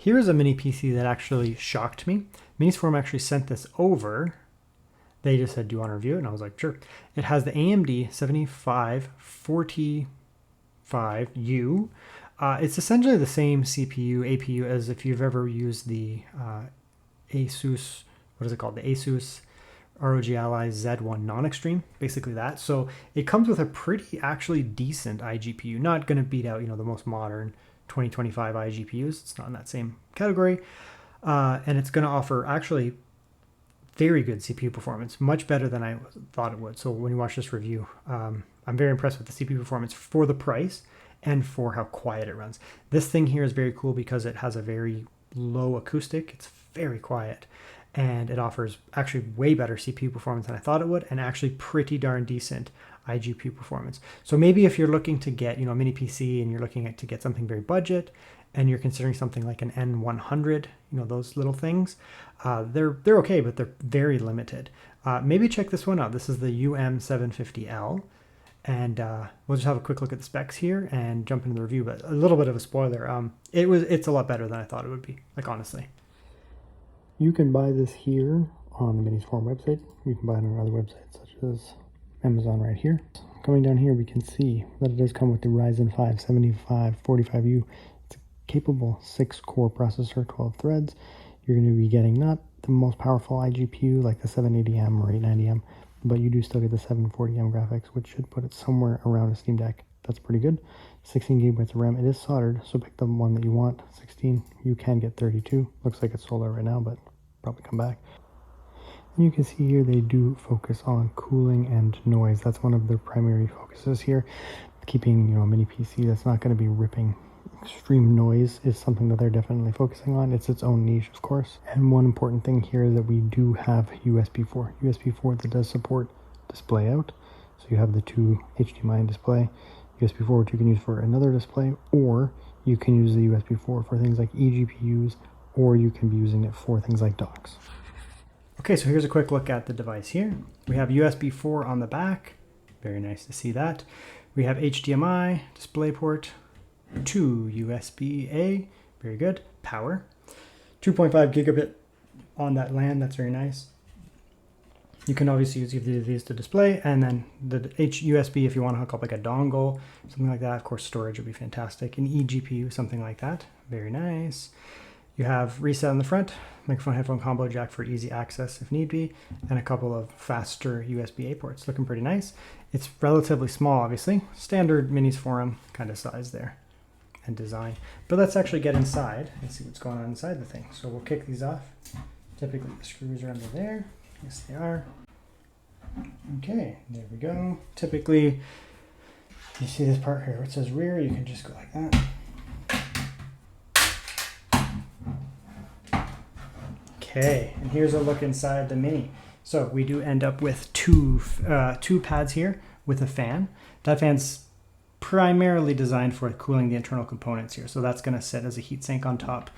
here's a mini PC that actually shocked me. Minisforum actually sent this over. They just said, do you want to review it? And I was like, sure. It has the AMD 7545U. It's essentially the same CPU, APU as if you've ever used the Asus, what is it called? The Asus ROG Ally Z1 Non-Extreme, basically that. So it comes with a pretty actually decent iGPU. Not going to beat out, the most modern 2025 iGPUs. It's not in that same category. And it's going to offer actually very good CPU performance, much better than I thought it would. So when you watch this review, I'm very impressed with the CPU performance for the price and for how quiet it runs. This thing here is very cool because it has a very low acoustic. It's very quiet, and it offers actually way better CPU performance than I thought it would, and actually pretty darn decent iGPU performance. So maybe if you're looking to get, a mini PC and you're looking to get something very budget, and you're considering something like an N100, those little things, they're okay, but they're very limited. Maybe check this one out. This is the UM750L, and we'll just have a quick look at the specs here and jump into the review. But a little bit of a spoiler, it's a lot better than I thought it would be, like honestly. You can buy this here on the Minisforum website. You can buy it on other websites such as Amazon right here. Coming down here, we can see that it does come with the Ryzen 5 7545U. It's a capable 6-core processor, 12 threads. You're going to be getting not the most powerful iGPU like the 780M or 890M, but you do still get the 740M graphics, which should put it somewhere around a Steam Deck. That's pretty good. 16 gigabytes of RAM. It is soldered, so pick the one that you want. 16. You can get 32. Looks like it's sold out right now, but probably come back. And you can see here they do focus on cooling and noise. That's one of their primary focuses here. Keeping a mini PC that's not going to be ripping extreme noise is something that they're definitely focusing on. It's its own niche, of course. And one important thing here is that we do have USB 4. USB 4 that does support display out. So you have the 2 HDMI display, USB 4 which you can use for another display, or you can use the USB 4 for things like eGPUs, or you can be using it for things like docks. Okay, so here's a quick look at the device here. We have USB 4 on the back. Very nice to see that. We have HDMI, DisplayPort, 2 USB-A, very good. Power, 2.5 gigabit on that LAN, that's very nice. You can obviously use either of these to display, and then the USB if you want to hook up like a dongle, something like that. Of course, storage would be fantastic. An eGPU, something like that. Very nice. You have reset on the front, microphone headphone combo jack for easy access if need be, and a couple of faster USB-A ports. Looking pretty nice. It's relatively small, obviously. Standard Minisforum kind of size there and design. But let's actually get inside and see what's going on inside the thing. So we'll kick these off. Typically the screws are under there. Yes, they are. Okay, there we go. Typically, you see this part here where it says rear, you can just go like that. Okay, and here's a look inside the Mini. So we do end up with two pads here with a fan. That fan's primarily designed for cooling the internal components here. So that's going to sit as a heatsink on top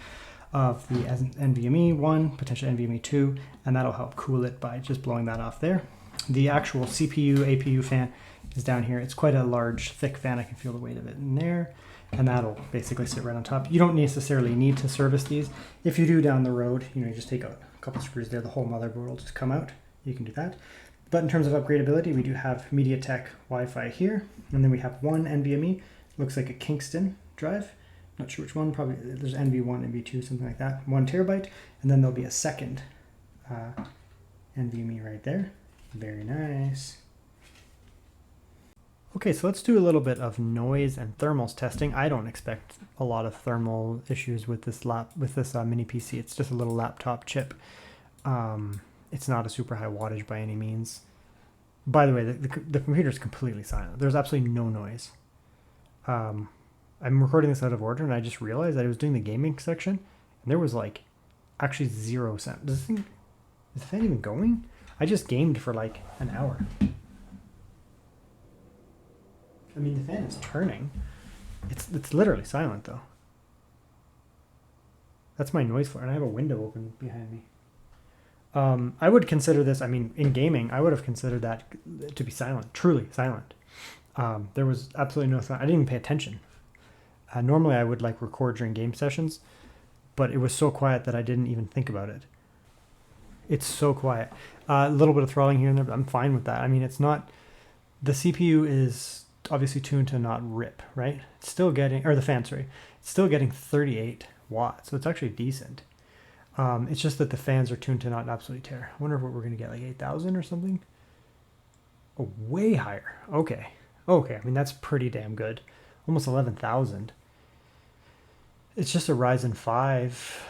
of the NVMe 1, potentially NVMe 2, and that'll help cool it by just blowing that off there. The actual CPU, APU fan is down here. It's quite a large, thick fan. I can feel the weight of it in there, and that'll basically sit right on top. You don't necessarily need to service these. If you do down the road, you just take out a couple screws there, the whole motherboard will just come out. You can do that. But in terms of upgradability, we do have MediaTek Wi-Fi here, and then we have one NVMe. Looks like a Kingston drive. Not sure which one, probably there's NV1, NV2, something like that. 1 terabyte, and then there'll be a second NVMe right there. Very nice. Okay, so let's do a little bit of noise and thermals testing. I don't expect a lot of thermal issues with this mini PC. It's just a little laptop chip. It's not a super high wattage by any means. By the way, the computer is completely silent. There's absolutely no noise. I'm recording this out of order, and I just realized that I was doing the gaming section, and there was like actually 0 sound. Is the fan even going? I just gamed for like an hour. I mean, the fan is turning. It's literally silent though. That's my noise floor, and I have a window open behind me. I would consider this, in gaming, I would have considered that to be silent, truly silent. There was absolutely no sound. I didn't even pay attention. Normally I would record during game sessions, but it was so quiet that I didn't even think about it. It's so quiet. A little bit of throttling here and there, but I'm fine with that. I mean, it's not, the CPU is obviously tuned to not rip, right? It's still getting, or the fan, sorry, it's still getting 38 watts, so it's actually decent. It's just that the fans are tuned to not absolutely tear. I wonder what we're going to get, like 8,000 or something? Oh, way higher. Okay. Okay, I mean, that's pretty damn good. Almost 11,000. It's just a Ryzen 5.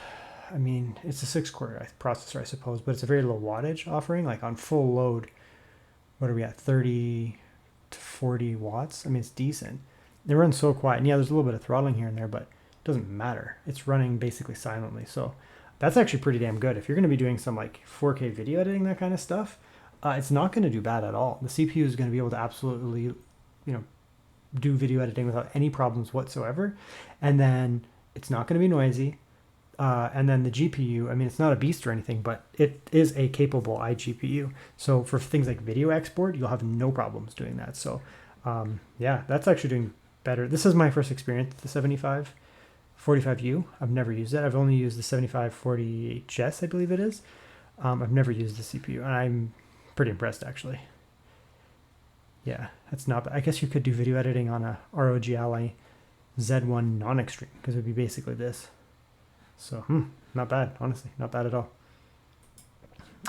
I mean, it's a 6-core processor, I suppose, but it's a very low wattage offering. Like on full load, what are we at, 30 to 40 watts? I mean, it's decent. It runs so quiet. And yeah, there's a little bit of throttling here and there, but it doesn't matter. It's running basically silently. So that's actually pretty damn good. If you're going to be doing some like 4K video editing, that kind of stuff, it's not going to do bad at all. The CPU is going to be able to absolutely, you know, do video editing without any problems whatsoever. And then it's not going to be noisy. And then the GPU, I mean, it's not a beast or anything, but it is a capable iGPU. So for things like video export, you'll have no problems doing that. So yeah, that's actually doing better. This is my first experience with the 7545U. I've never used it. I've only used the 7540HS, I believe it is. I've never used the CPU, and I'm pretty impressed, actually. Yeah, that's not bad. I guess you could do video editing on a ROG Ally Z1 non-extreme, because it would be basically this. So, not bad, honestly. Not bad at all.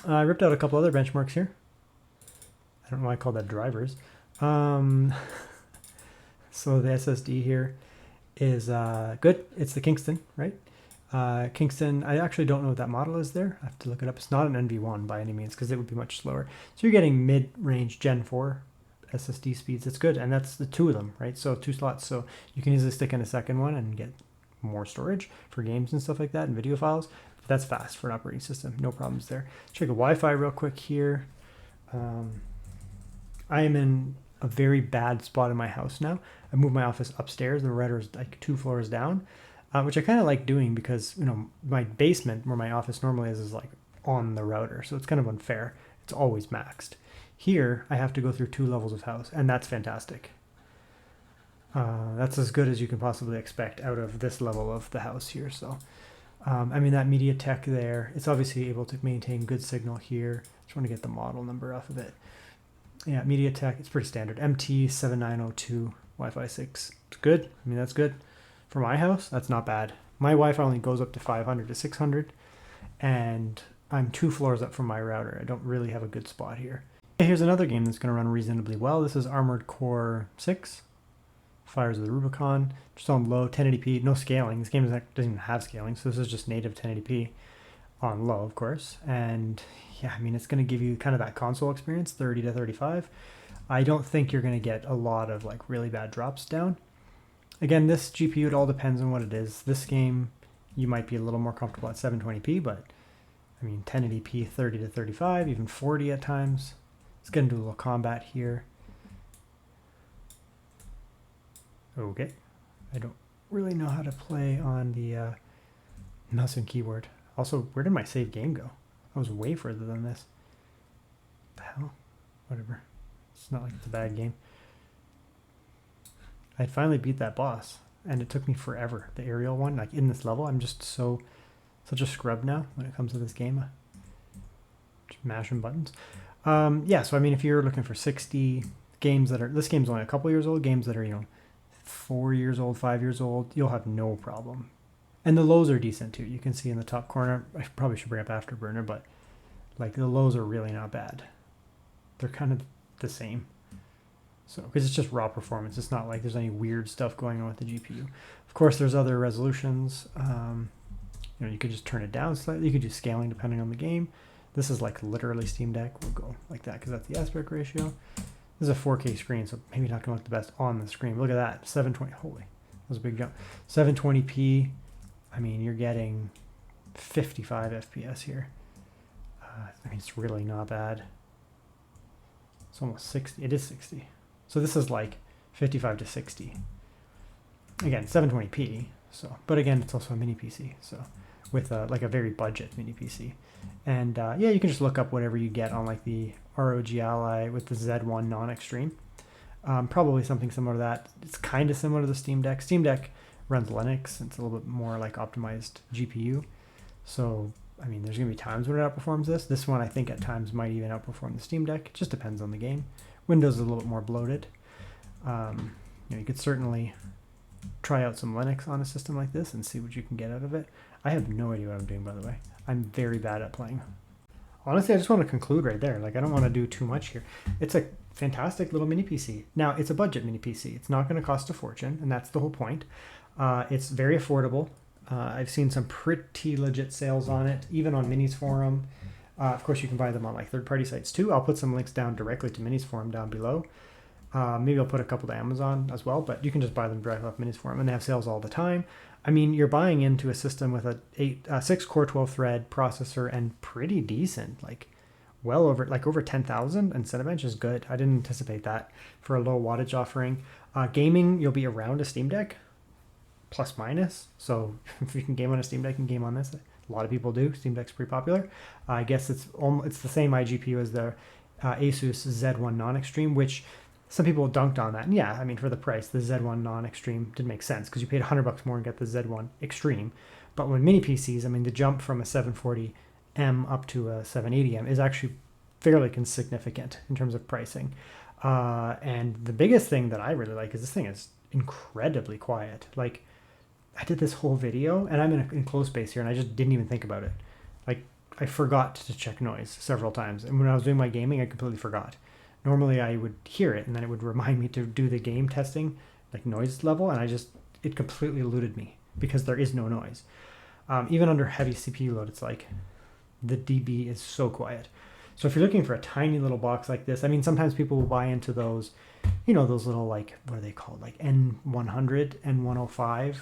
I ripped out a couple other benchmarks here. I don't know why I call that drivers. So the SSD here is good. It's the Kingston, right? Kingston, I actually don't know what that model is there. I have to look it up. It's not an NV1 by any means, because it would be much slower. So you're getting mid-range Gen 4 SSD speeds. It's good, and that's the 2 of them, right? So 2 slots. So you can easily stick in a second one and get more storage for games and stuff like that and video files. But that's fast for an operating system. No problems there. Check the Wi-Fi real quick here. I am in a very bad spot in my house now. I moved my office upstairs. The router is like 2 floors down, which I kind of like doing because, you know, my basement where my office normally is like on the router. So it's kind of unfair. It's always maxed. Here, I have to go through 2 levels of house, and that's fantastic. That's as good as you can possibly expect out of this level of the house here. So, I mean, that MediaTek there, it's obviously able to maintain good signal here. Just want to get the model number off of it. Yeah, MediaTek, it's pretty standard. MT7902 Wi-Fi 6. It's good. I mean, that's good. For my house, that's not bad. My Wi-Fi only goes up to 500 to 600, and I'm 2 floors up from my router. I don't really have a good spot here. Here's another game that's going to run reasonably well. This is Armored Core 6. Fires of the Rubicon, just on low, 1080p, no scaling. This game doesn't even have scaling, so this is just native 1080p on low, of course. And yeah, I mean, it's going to give you kind of that console experience, 30 to 35. I don't think you're going to get a lot of like really bad drops down. Again, this GPU, it all depends on what it is. This game, you might be a little more comfortable at 720p, but I mean, 1080p, 30 to 35, even 40 at times. It's going to do a little combat here. Okay, I don't really know how to play on the mouse and keyboard. Also, where did my save game go? I was way further than this. What the hell? Whatever. It's not like it's a bad game. I finally beat that boss, and it took me forever. The aerial one, like in this level, I'm just such a scrub now when it comes to this game. Just mashing buttons. Yeah, so I mean, if you're looking for 60 games that are, this game's only a couple years old, games that are, you know, 4 years old, 5 years old, you'll have no problem. And the lows are decent too. You can see in the top corner, I probably should bring up Afterburner, but like the lows are really not bad. They're kind of the same. So, because it's just raw performance. It's not like there's any weird stuff going on with the GPU. Of course, there's other resolutions. You know, you could just turn it down slightly. You could do scaling depending on the game. This is like literally Steam Deck. We'll go like that because that's the aspect ratio. This is a 4K screen, so maybe not going to look the best on the screen. Look at that, 720. Holy, that was a big jump. 720p. I mean, you're getting 55 FPS here. I mean, it's really not bad. It's almost 60. It is 60. So this is like 55 to 60. Again, 720p. So, but again, it's also a mini PC. So, with like a very budget mini PC. And yeah, you can just look up whatever you get on like the ROG Ally with the Z1 non-extreme. Probably something similar to that. It's kind of similar to the Steam Deck. Steam Deck runs Linux. It's a little bit more like optimized GPU. So, I mean, there's going to be times when it outperforms this. This one, I think, at times might even outperform the Steam Deck. It just depends on the game. Windows is a little bit more bloated. You could certainly try out some Linux on a system like this and see what you can get out of it. I have no idea what I'm doing, by the way. I'm very bad at playing. Honestly, I just want to conclude right there. Like, I don't want to do too much here. It's a fantastic little mini PC. Now, it's a budget mini PC. It's not going to cost a fortune, and that's the whole point. It's very affordable. I've seen some pretty legit sales on it, even on Minisforum. Of course, you can buy them on like third-party sites too. I'll put some links down directly to Minisforum down below. Maybe I'll put a couple to Amazon as well, but you can just buy them directly off Minisforum, and they have sales all the time. I mean, you're buying into a system with a 6-core 12-thread processor and pretty decent, like well over like over 10,000, and Cinebench is good. I didn't anticipate that for a low wattage offering. Gaming, you'll be around a Steam Deck, plus minus. So if you can game on a Steam Deck, you can game on this. A lot of people do. Steam Deck's pretty popular. I guess it's the same iGPU as the Asus Z1 Non-Extreme, which some people dunked on that. And yeah, I mean, for the price, the Z1 Non-Extreme did make sense because you paid $100 more and get the Z1 Extreme. But when mini PCs, I mean, the jump from a 740M up to a 780M is actually fairly significant in terms of pricing. And the biggest thing that I really like is this thing is incredibly quiet. Like, I did this whole video, and I'm in an enclosed space here, and I just didn't even think about it. Like, I forgot to check noise several times. And when I was doing my gaming, I completely forgot. Normally, I would hear it, and then it would remind me to do the game testing, like noise level, and it completely eluded me because there is no noise. Even under heavy CPU load, it's like the dB is so quiet. So if you're looking for a tiny little box like this, I mean, sometimes people will buy into those, those little, like, what are they called? Like N100, N105.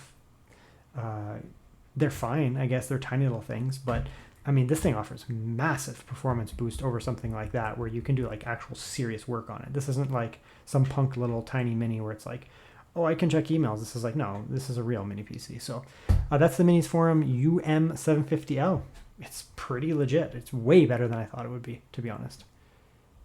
They're fine, I guess. They're tiny little things, but I mean, this thing offers massive performance boost over something like that where you can do like actual serious work on it. This isn't like some punk little tiny mini where it's like, oh, I can check emails. This is like, no, this is a real mini PC. So that's the Minisforum UM750L. It's pretty legit. It's way better than I thought it would be, to be honest.